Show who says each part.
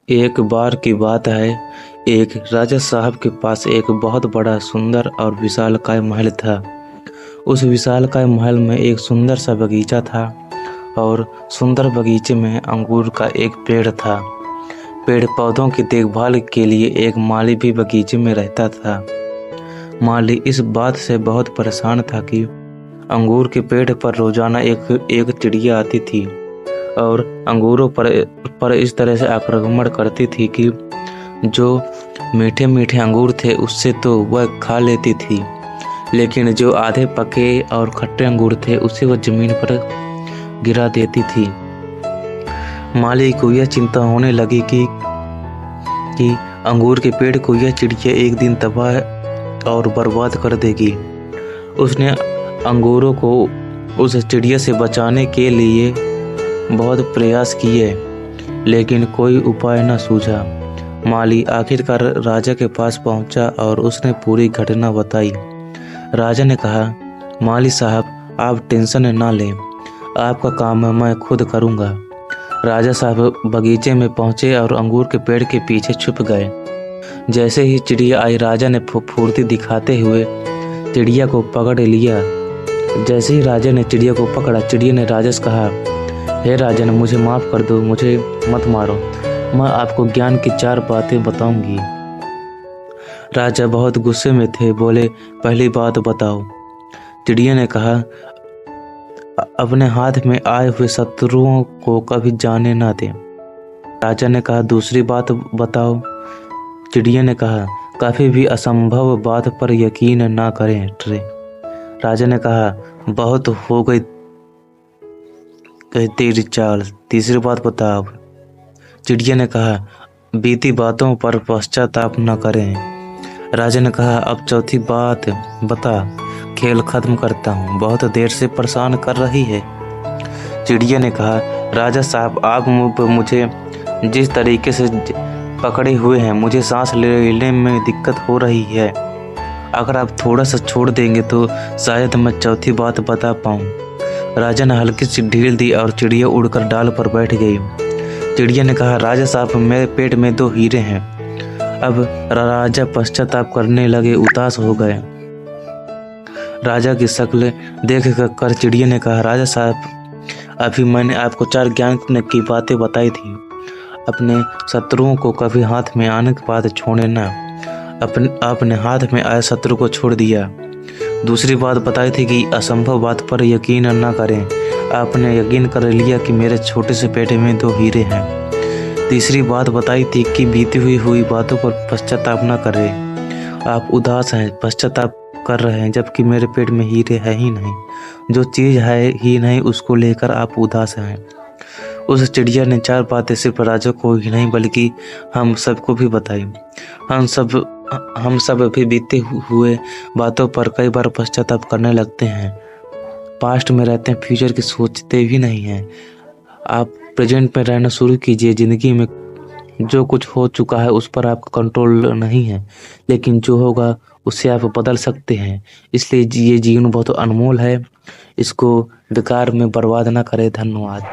Speaker 1: एक बार की बात है, एक राजा साहब के पास एक बहुत बड़ा सुंदर और विशालकाय महल था। उस विशालकाय महल में एक सुंदर सा बगीचा था और सुंदर बगीचे में अंगूर का एक पेड़ था। पेड़ पौधों की देखभाल के लिए एक माली भी बगीचे में रहता था। माली इस बात से बहुत परेशान था कि अंगूर के पेड़ पर रोजाना एक चिड़िया आती थी और अंगूरों पर इस तरह से आक्रमण करती थी कि जो मीठे मीठे अंगूर थे उससे तो वह खा लेती थी, लेकिन जो आधे पके और खट्टे अंगूर थे उसे वह जमीन पर गिरा देती थी। माली को यह चिंता होने लगी कि अंगूर के पेड़ को यह चिड़िया एक दिन तबाह और बर्बाद कर देगी। उसने अंगूरों को उस चिड़िया से बचाने के लिए बहुत प्रयास किए, लेकिन कोई उपाय न सूझा। माली आखिरकार राजा के पास पहुंचा और उसने पूरी घटना बताई। राजा ने कहा, माली साहब, आप टेंशन ना लें, आपका काम मैं खुद करूंगा। राजा साहब बगीचे में पहुंचे और अंगूर के पेड़ के पीछे छुप गए। जैसे ही चिड़िया आई, राजा ने फुर्ती दिखाते हुए चिड़िया को पकड़ लिया। जैसे ही राजा ने चिड़िया को पकड़ा, चिड़िया ने राजा से कहा, हे राजन, मुझे माफ़ कर दो, मुझे मत मारो, मैं आपको ज्ञान की 4 बातें बताऊंगी। राजा बहुत गुस्से में थे, बोले, पहली बात बताओ। चिड़िया ने कहा, अपने हाथ में आए हुए शत्रुओं को कभी जाने ना दें। राजा ने कहा, दूसरी बात बताओ। चिड़िया ने कहा, कभी भी असंभव बात पर यकीन ना करें। राजा ने कहा, बहुत हो गई तेरी चाल, तीसरी बात बताओ। चिड़िया ने कहा, बीती बातों पर पश्चाताप न करें। राजा ने कहा, अब चौथी बात बता, खेल खत्म करता हूँ, बहुत देर से परेशान कर रही है। चिड़िया ने कहा, राजा साहब, आप मुझे जिस तरीके से पकड़े हुए हैं, मुझे सांस लेने में दिक्कत हो रही है। अगर आप थोड़ा सा छोड़ देंगे तो शायद मैं चौथी बात बता पाऊँ। राजा ने हल्की सी ढील दी और चिड़िया उड़कर डाल पर बैठ गई। चिड़िया ने कहा, राजा साहब, मेरे पेट में 2 हीरे हैं। अब राजा पश्चाताप करने लगे, उदास हो गए। राजा की शक्ल देख कर चिड़िया ने कहा, राजा साहब, अभी मैंने आपको 4 ज्ञान की बातें बताई थी। अपने शत्रुओं को कभी हाथ में आने के बाद छोड़े ना। अपने हाथ में आए शत्रु को छोड़ दिया। दूसरी बात बताई थी कि असंभव बात पर यकीन न करें। आपने यकीन कर लिया कि मेरे छोटे से पेट में 2 हीरे हैं। तीसरी बात बताई थी कि बीती हुई बातों पर पश्चाताप न करें। आप उदास हैं, पश्चाताप कर रहे हैं, जबकि मेरे पेट में हीरे है ही नहीं। जो चीज़ है ही नहीं उसको लेकर आप उदास हैं। उस चिड़िया ने 4 बातें सिर्फ राजा को ही नहीं बल्कि हम सबको भी बताई। हम सब भी बीते हुए बातों पर कई बार पश्चाताप करने लगते हैं। पास्ट में रहते हैं, फ्यूचर की सोचते भी नहीं हैं। आप प्रेजेंट में रहना शुरू कीजिए। ज़िंदगी में जो कुछ हो चुका है उस पर आपका कंट्रोल नहीं है, लेकिन जो होगा उससे आप बदल सकते हैं। इसलिए ये जीवन बहुत अनमोल है, इसको बेकार में बर्बाद ना करें। धन्यवाद।